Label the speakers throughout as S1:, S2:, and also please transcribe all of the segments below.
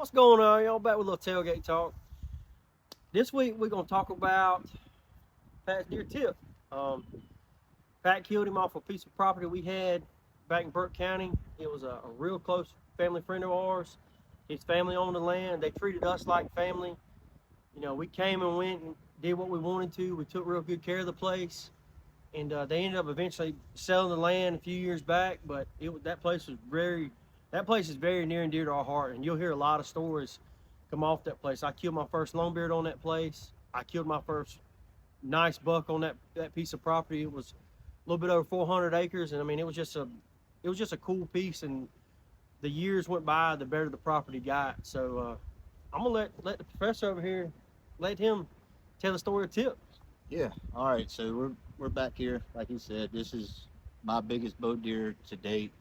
S1: What's going on, y'all? Back with a little tailgate talk. This week we're gonna talk about Pat's deer tip. Um, Pat killed him off a piece of property we had back in Burke County. It was a real close family friend of ours. His family owned the land. They treated us like family. You know, we came and went and did what we wanted to. We took real good care of the place, and they ended up eventually selling the land a few years back. But that place is very near and dear to our heart, and you'll hear a lot of stories come off that place. I killed my first longbeard on that place. I killed my first nice buck on that piece of property. It was a little bit over 400 acres, and I mean it was just a cool piece. And the years went by, the better the property got. So I'm gonna let the professor over here, let him tell the story of Tip.
S2: Yeah. All right. So we're back here. Like you said, this is my biggest bow deer to date.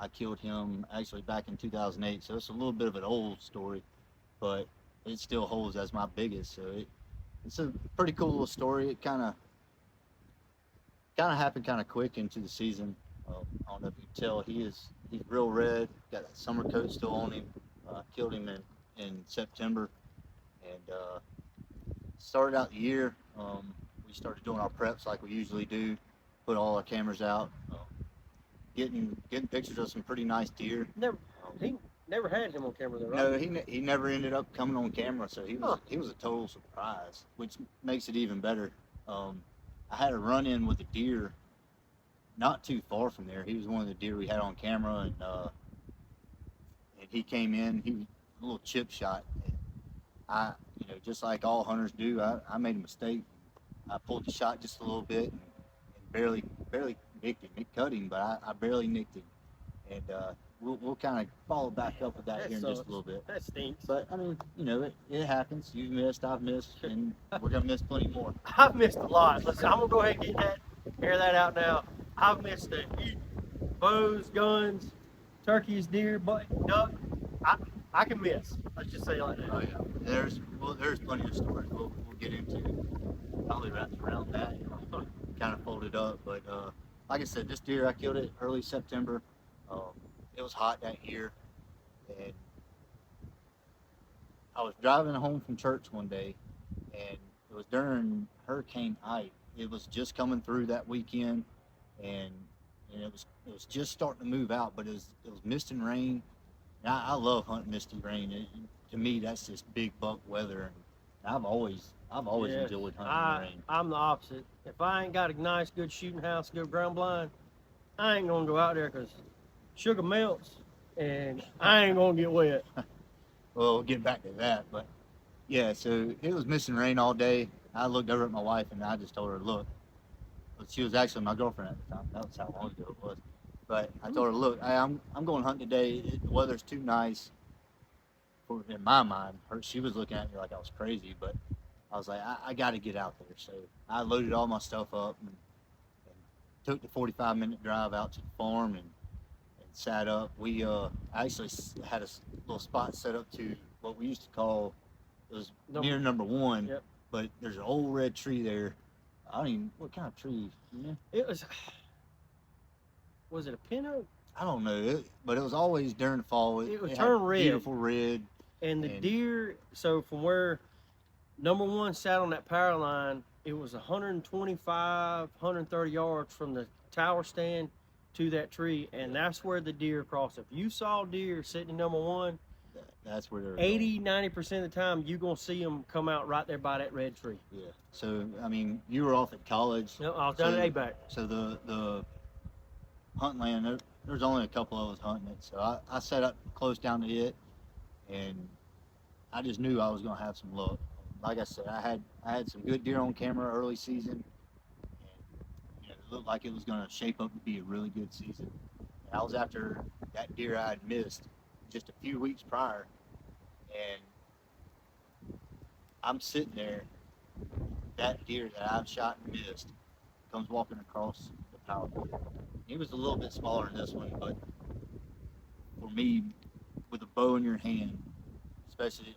S2: I killed him actually back in 2008, so it's a little bit of an old story, but it still holds as my biggest. So it's a pretty cool little story. It kind of happened kind of quick into the season. I don't know if you can tell, he's real red. Got that summer coat still on him. Killed him in September, and started out the year. We started doing our preps like we usually do. Put all our cameras out. Getting pictures of some pretty nice deer.
S1: He never had him on camera though, right?
S2: No, he never ended up coming on camera, so he was a total surprise, which makes it even better. I had a run in with a deer not too far from there. He was one of the deer we had on camera, and he came in. He was a little chip shot. I, just like all hunters do, I made a mistake. I pulled the shot just a little bit and barely nicked him. It cut him, but I barely nicked him. And we'll kind of follow back up with that here in just a little bit.
S1: That stinks.
S2: But I mean, it happens. You've missed, I've missed, and we're gonna miss plenty more.
S1: I've missed a lot. Listen, I'm gonna go ahead and air that out now. I've missed a heap. Bows, guns, turkeys, deer, duck. I can miss. Let's just say it like that.
S2: Oh yeah, there's plenty of stories we'll get into. Probably wraps around that, kind of folded up. But like I said, this deer I killed it early September. It was hot that year, and I was driving home from church one day, and it was during Hurricane Ike. It was just coming through that weekend, and it was just starting to move out, but it was mist and rain. And I love hunting misty rain. To me, that's just big buck weather, and I've always enjoyed hunting in the rain.
S1: I'm the opposite. If I ain't got a nice, good shooting house, good ground blind, I ain't gonna go out there because sugar melts, and I ain't gonna get wet.
S2: Well, we'll get back to that, but yeah, so it was missing rain all day. I looked over at my wife and I just told her, look, she was actually my girlfriend at the time. That was how long ago it was. But I told her, look, I'm going hunting today. The weather's too nice in my mind. She was looking at me like I was crazy, but I was like, I got to get out there. So I loaded all my stuff up and took the 45-minute drive out to the farm and sat up. We actually had a little spot set up to what we used to call, it was near number one,
S1: yep.
S2: But there's an old red tree there. I don't even, what kind of tree? Yeah.
S1: It was it a pin oak?
S2: I don't know, but it was always during the fall.
S1: It would turn red.
S2: Beautiful red.
S1: And the deer, so from where number one sat on that power line, it was 125, 130 yards from the tower stand to that tree, and that's where the deer crossed. If you saw deer sitting in number one,
S2: that's where they're
S1: 80-90% of the time you're gonna see them come out right there by that red tree.
S2: Yeah. So I mean, you were off at college.
S1: No, I was down at ABAC.
S2: So the hunting land, there's only a couple of us hunting it. So I set up close down to it, and I just knew I was gonna have some luck. Like I said, I had some good deer on camera early season, and it looked like it was gonna shape up to be a really good season. And I was after that deer I had missed just a few weeks prior, and I'm sitting there. That deer that I've shot and missed comes walking across the power field. He was a little bit smaller than this one, but for me, with a bow in your hand, especially,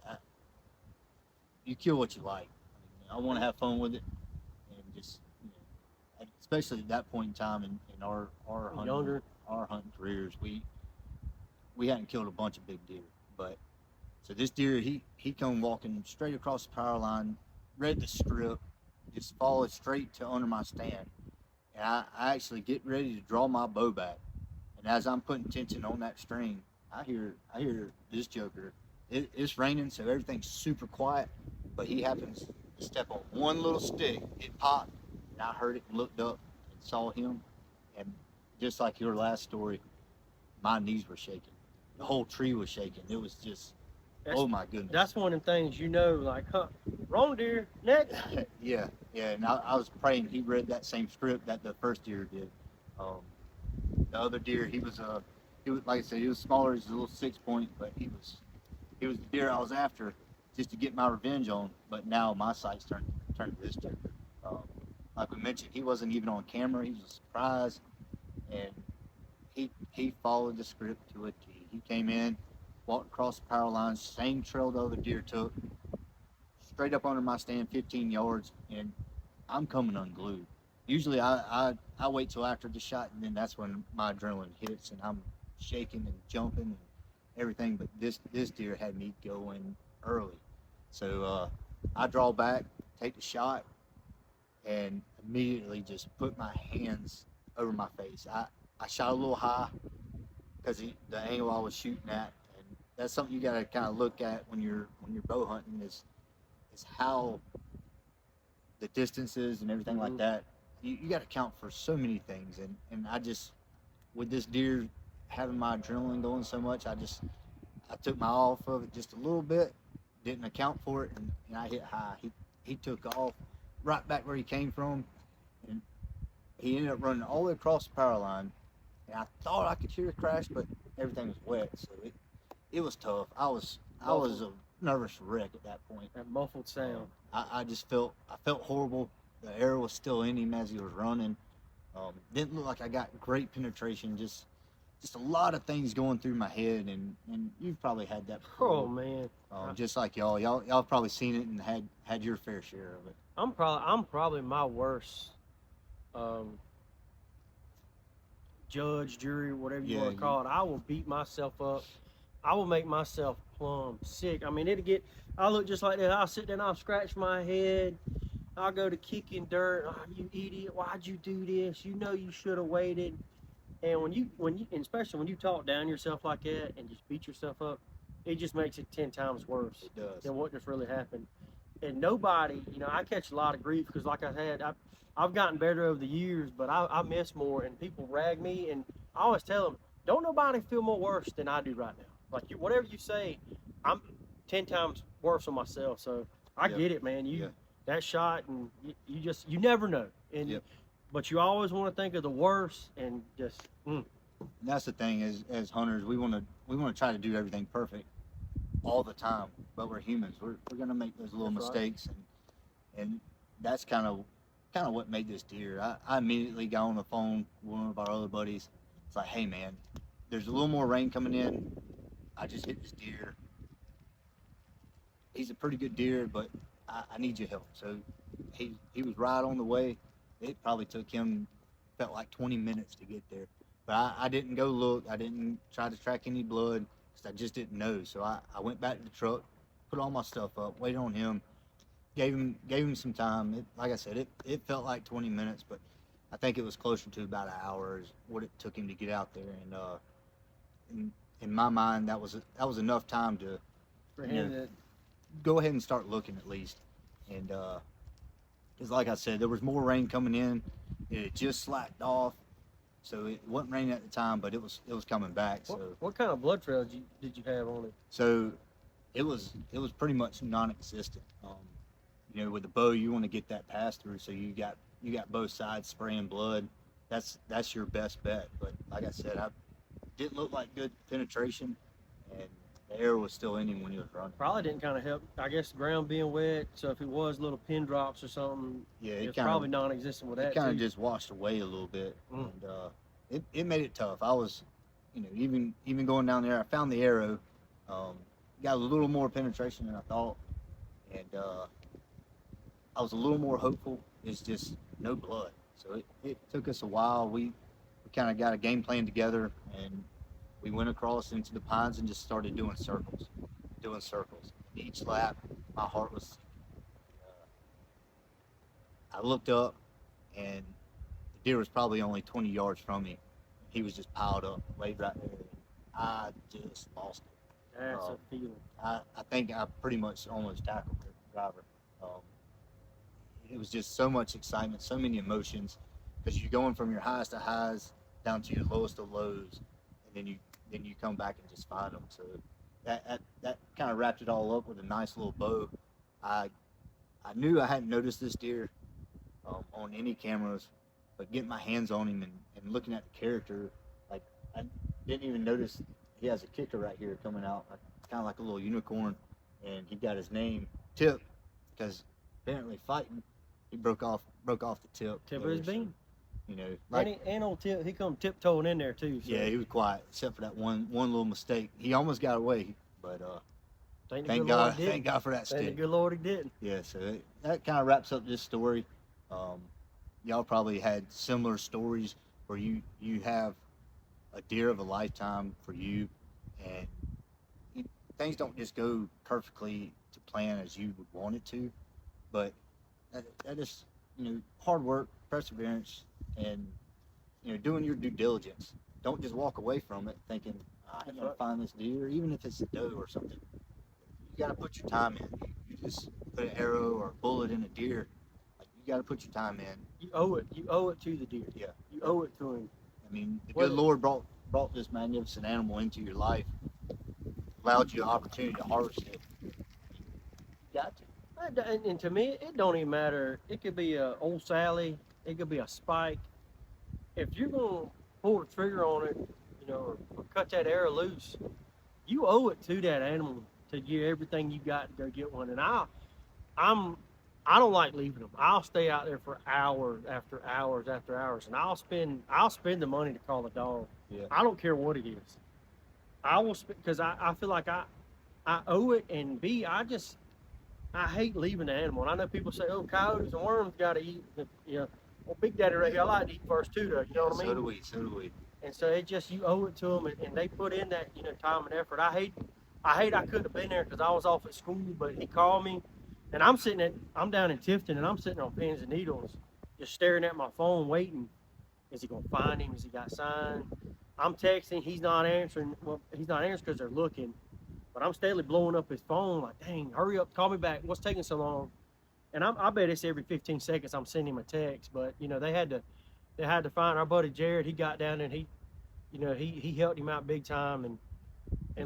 S2: you kill what you like. I want to have fun with it, and just, especially at that point in time in our hunting careers, we hadn't killed a bunch of big deer, but So this deer, he come walking straight across the power line, read the script, just followed straight to under my stand. And I actually get ready to draw my bow back. And as I'm putting tension on that string, I hear this joker. It's raining, so everything's super quiet. But he happens to step on one little stick. It popped, and I heard it and looked up and saw him. And just like your last story, my knees were shaking. The whole tree was shaking. It was just, oh my goodness.
S1: That's one of the things, like, huh, wrong deer, next.
S2: Yeah. And I was praying he read that same script that the first deer did. The other deer, he was like I said, he was smaller. He was a little 6-point, but he was the deer I was after just to get my revenge on. But now my sights turned to this deer. Like we mentioned, he wasn't even on camera. He was a surprise, and he followed the script to a T. He came in, walked across the power line, same trail the other deer took, straight up under my stand, 15 yards, and I'm coming unglued. Usually I wait till after the shot, and then that's when my adrenaline hits, and I'm shaking and jumping and everything. But this deer had me going early, so I draw back, take the shot, and immediately just put my hands over my face. I shot a little high because the angle I was shooting at, and that's something you got to kind of look at when you're bow hunting is how the distances and everything like that. You got to count for so many things, and I just, with this deer having my adrenaline going so much, I took my eye off of it just a little bit, didn't account for it, and I hit high. He took off right back where he came from, and he ended up running all the way across the power line. And I thought I could hear a crash, but everything was wet, so it was tough. I was a nervous wreck at that point.
S1: That muffled sound.
S2: I felt horrible. The arrow was still in him as he was running. Didn't look like I got great penetration. Just a lot of things going through my head, and you've probably had that before.
S1: Oh man.
S2: Just like y'all have probably seen it and had your fair share of it.
S1: I'm probably my worst judge, jury, whatever you want to call it. I will beat myself up. I will make myself plumb sick. I mean, I look just like that. I'll sit there and I'll scratch my head. I'll go to kicking dirt. Oh, you idiot! Why'd you do this? You know you should have waited. And when you, especially when you talk down yourself like that and just beat yourself up, it just makes it 10 times worse
S2: It does.
S1: than what just really happened. And nobody, I catch a lot of grief because, like I said, I've gotten better over the years, but I miss more, and people rag me, and I always tell them, don't nobody feel more worse than I do right now. Like, whatever you say, I'm 10 times worse on myself. So I get it, man. That shot, and you never know. And but you always want to think of the worst, and just.
S2: And that's the thing, as hunters, we want to try to do everything perfect all the time, but we're humans. We're gonna make those little mistakes, and that's kind of what made this deer. I immediately got on the phone with one of our other buddies. It's like, hey man, there's a little more rain coming in. I just hit this deer. He's a pretty good deer, but I need your help. So he was right on the way. It probably took him, felt like 20 minutes to get there. But I didn't go look. I didn't try to track any blood because I just didn't know. So I went back to the truck, put all my stuff up, waited on him, gave him some time. Like I said, it felt like 20 minutes, but I think it was closer to about an hour is what it took him to get out there. And in my mind, that was enough time to go ahead and start looking at least. And because like I said, there was more rain coming in. It had just slacked off. So it wasn't raining at the time, but it was coming back. So
S1: What kind of blood trail did you have on it?
S2: So it was pretty much non-existent. With the bow, you want to get that pass through, so you got both sides spraying blood. That's your best bet. But like I said, I didn't look like good penetration, and the air was still in him when he was running.
S1: Probably didn't kind of help. I guess the ground being wet, so if it was little pin drops or something, it's probably non-existent with that.
S2: It kind of just washed away a little bit, and it made it tough. I was, even going down there, I found the arrow, got a little more penetration than I thought, and I was a little more hopeful. It's just no blood, so it took us a while. We kind of got a game plan together, and we went across into the pines and just started doing circles. doing circles. Each lap, my heart was sinking. I looked up, and the deer was probably only 20 yards from me. He was just piled up, laid right there. I just lost it.
S1: That's a feeling.
S2: I think I pretty much almost tackled the driver. It was just so much excitement, so many emotions, because you're going from your highest of highs down to your lowest of lows, and then you come back and just find them. So that kind of wrapped it all up with a nice little bow. I knew I hadn't noticed this deer on any cameras, but getting my hands on him and looking at the character, like I didn't even notice he has a kicker right here coming out, kind of like a little unicorn, and he got his name Tip, because apparently fighting, he broke off the tip.
S1: Tip of his beam.
S2: You know, like,
S1: And on Tip, he come tiptoeing in there too. So.
S2: yeah, he was quiet except for that one little mistake. He almost got away, but thank God for that
S1: Thank the
S2: stick.
S1: good Lord he didn't.
S2: Yeah, so that kind of wraps up this story. Y'all probably had similar stories where you have a deer of a lifetime for you, and things don't just go perfectly to plan as you would want it to, but that is, hard work, perseverance, and doing your due diligence. Don't just walk away from it thinking, I'm gonna find this deer, even if it's a doe or something. You got to put your time in. You just put an arrow or a bullet in a deer. You got to put your time in.
S1: You owe it. You owe it to the deer.
S2: Yeah.
S1: You owe it to him.
S2: I mean, the good Lord brought this magnificent animal into your life, allowed you the opportunity to harvest it. You got to.
S1: And to me, it don't even matter. It could be a old Sally. It could be a spike. If you're gonna pull the trigger on it, or cut that arrow loose, you owe it to that animal to give everything you got to go get one. And I don't like leaving them. I'll stay out there for hours after hours after hours, and I'll spend the money to call the dog.
S2: Yeah.
S1: I don't care what it is. I will because I feel like I owe it, and B, I hate leaving the animal. And I know people say, "Oh, coyotes and worms got to eat." Well, Big Daddy right here, I like to eat first too, though. You know what I mean?
S2: So do we.
S1: And so it just, you owe it to them, and they put in that time and effort. I hate I couldn't have been there because I was off at school, but he called me. And I'm down in Tifton, and I'm sitting on pins and needles, just staring at my phone, waiting. Is he gonna find him? Has he got signed? I'm texting. He's not answering. Well, he's not answering because they're looking. But I'm steadily blowing up his phone, like, dang, hurry up, call me back. What's taking so long? And I bet it's every 15 seconds I'm sending him a text. But they had to find our buddy Jared. He got down there, and he helped him out big time, and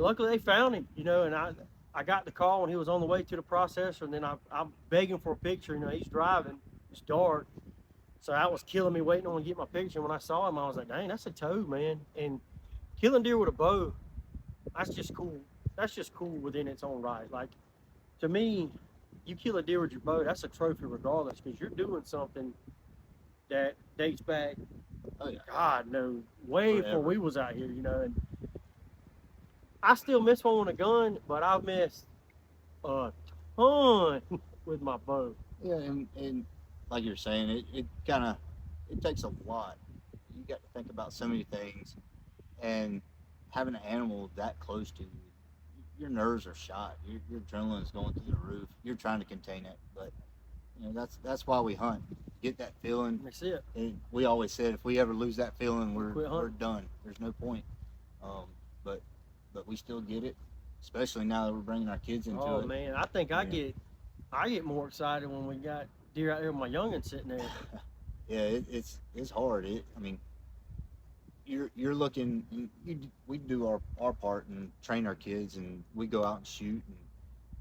S1: luckily they found him. And I got the call when he was on the way to the processor, and then I'm begging for a picture. He's driving. It's dark. So that was killing me waiting on him to get my picture. When I saw him, I was like, dang, that's a toad, man. And killing deer with a bow, that's just cool. That's just cool within its own right. Like, to me, you kill a deer with your bow, that's a trophy regardless, because you're doing something that dates back, God, no, way before we was out here, and I still miss one with a gun, but I've missed a ton with my bow.
S2: Yeah, and like you're saying, it takes a lot. You got to think about so many things, and having an animal that close to you, your nerves are shot. Your adrenaline is going through the roof. You're trying to contain it, but that's why we hunt. Get that feeling.
S1: That's it.
S2: And we always said if we ever lose that feeling, we're done. There's no point. But we still get it, especially now that we're bringing our kids into it.
S1: Oh man, I think I get more excited when we got deer out there with my youngin sitting there.
S2: Yeah, it's hard. You're looking. We do our part and train our kids, and we go out and shoot.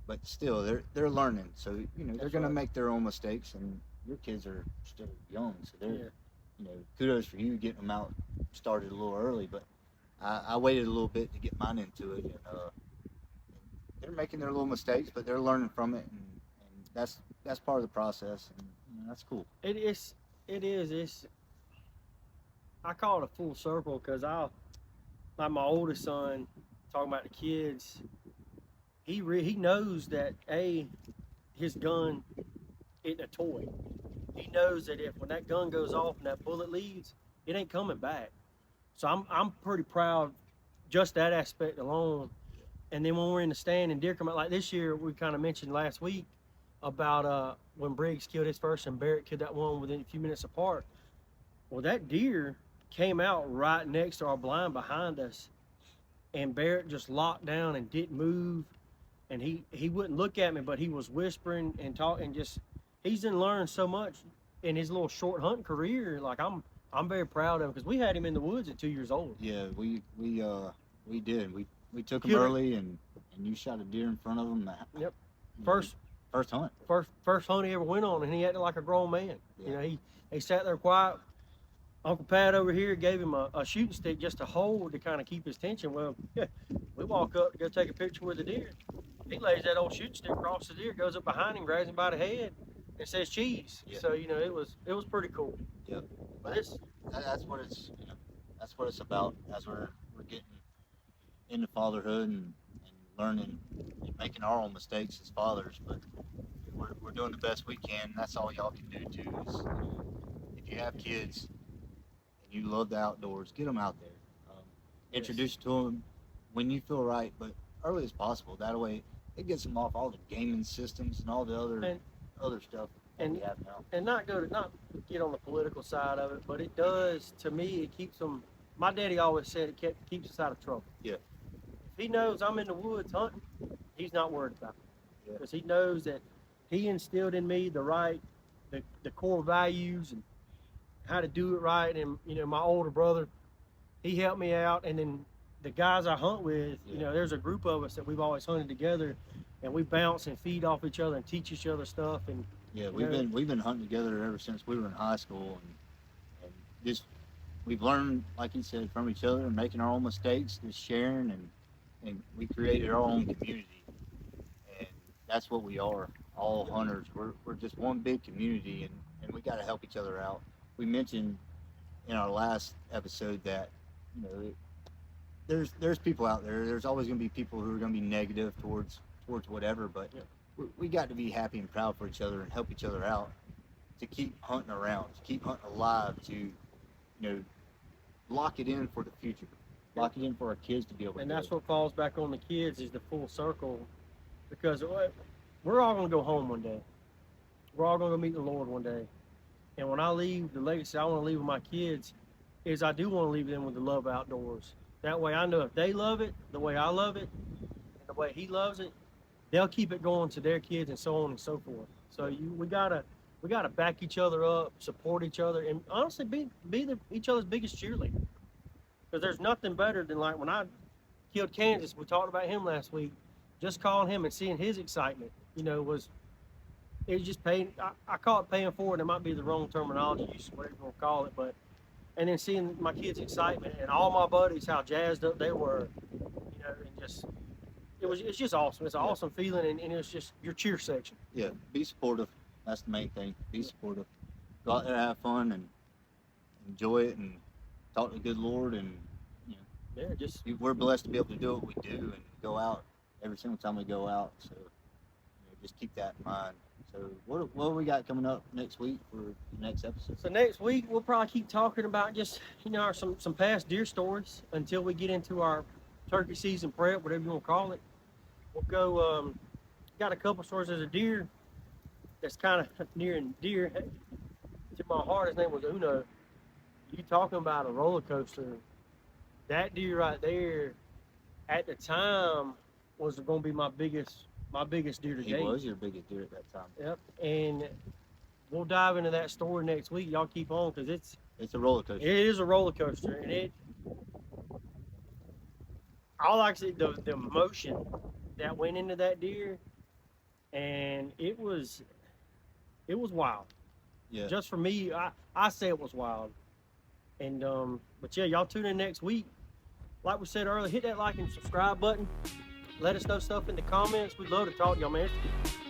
S2: But still, they're learning. So they're gonna make their own mistakes, and your kids are still young, so they're kudos for you getting them out started a little early. But I waited a little bit to get mine into it, and they're making their little mistakes, but they're learning from it, and that's part of the process, and that's cool.
S1: It is. I call it a full circle because like my oldest son, talking about the kids, he knows that his gun isn't a toy. He knows that when that gun goes off and that bullet leaves, it ain't coming back. So I'm pretty proud, just that aspect alone, And then when we're in the stand and deer come out, like this year, we kind of mentioned last week about when Briggs killed his first and Barrett killed that one within a few minutes apart. Well, that deer came out right next to our blind behind us, and Barrett just locked down and didn't move. And he wouldn't look at me, but he was whispering and talking. Just he's done learned so much in his little short hunting career. Like I'm very proud of him because we had him in the woods at 2 years old.
S2: Yeah, we did. We took him
S1: Killed it.
S2: early, and you shot a deer in front of him.
S1: Yep.
S2: You know,
S1: First
S2: hunt.
S1: first hunt he ever went on, and he acted like a grown man.
S2: Yeah.
S1: You know, he sat there quiet. Uncle Pat over here gave him a shooting stick just to hold to kind of keep his tension. Well, we walk up to go take a picture with the deer. He lays that old shooting stick across the deer, goes up behind him, grabs him by the head, and says cheese.
S2: Yeah.
S1: So you know it was pretty cool.
S2: Yep.
S1: But it's
S2: That's what it's that's what it's about as we're getting into fatherhood and learning and making our own mistakes as fathers, but we're doing the best we can. That's all y'all can do too. Is if you have kids and you love the outdoors, get them out there. Introduce to them when you feel right, but early as possible. That way, it gets them off all the gaming systems and all the other stuff that we have now.
S1: and not get on the political side of it, but it does to me. It keeps them. My daddy always said it keeps us out of trouble.
S2: Yeah.
S1: If he knows I'm in the woods hunting, he's not worried about it
S2: Yeah.
S1: because he knows that he instilled in me the core values and how to do it right. And you know, my older brother, he helped me out, and then the guys I hunt with, you know, there's a group of us that we've always hunted together, and we bounce and feed off each other and teach each other stuff. And
S2: Yeah, we've been hunting together ever since we were in high school, and just we've learned, like you said, from each other and making our own mistakes, just sharing, and we created our own community, and that's what we are. All hunters, we're just one big community, and we got to help each other out. We mentioned in our last episode that you know there's people out there. There's always going to be people who are going to be negative towards whatever, but we got to be happy and proud for each other and help each other out to keep hunting around, to keep hunting alive, to lock it in for the future, lock it in for our kids to be able to.
S1: And that's what falls back on the kids is the full circle, because we're all gonna go home one day. We're all gonna go meet the Lord one day. And when I leave, the legacy I want to leave with my kids is I do want to leave them with the love of outdoors. That way I know if they love it the way I love it, and the way he loves it, they'll keep it going to their kids and so on and so forth. So we gotta back each other up, support each other, and honestly be each other's biggest cheerleader. Because there's nothing better than like when I killed Kansas, we talked about him last week. Just calling him and seeing his excitement, it was just paying. I call it paying forward. It might be the wrong terminology, use whatever you want to call it, but and then seeing my kids' excitement and all my buddies how jazzed up they were, and just it's just awesome. It's an awesome feeling, and it's just your cheer section.
S2: Yeah, be supportive. That's the main thing. Be supportive. Go out there, have fun, and enjoy it, and talk to the good Lord. And we're blessed to be able to do what we do and go out every single time we go out. So just keep that in mind. So what we got coming up next week for the next episode?
S1: So next week we'll probably keep talking about just some past deer stories until we get into our turkey season prep, whatever you want to call it. We'll go. Got a couple stories. There's a deer that's kind of near and dear to my heart. His name was Uno. You talking about a roller coaster? That deer right there, at the time, was going to be my biggest deer to date.
S2: He was your biggest deer at that time.
S1: Yep, and we'll dive into that story next week. Y'all keep on because
S2: it's a roller coaster.
S1: It is a roller coaster, and I like to see the emotion that went into that deer, and it was wild.
S2: Yeah.
S1: Just for me, I say it was wild. And but yeah, y'all tune in next week. Like we said earlier, hit that like and subscribe button. Let us know stuff in the comments. We'd love to talk to y'all, man.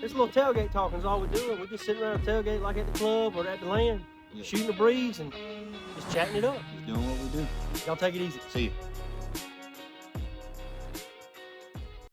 S1: This little tailgate talking is all we're doing. We're just sitting around a tailgate like at the club or at the land, shooting the breeze and just chatting it up.
S2: Just doing what we do.
S1: Y'all take it easy.
S2: See you.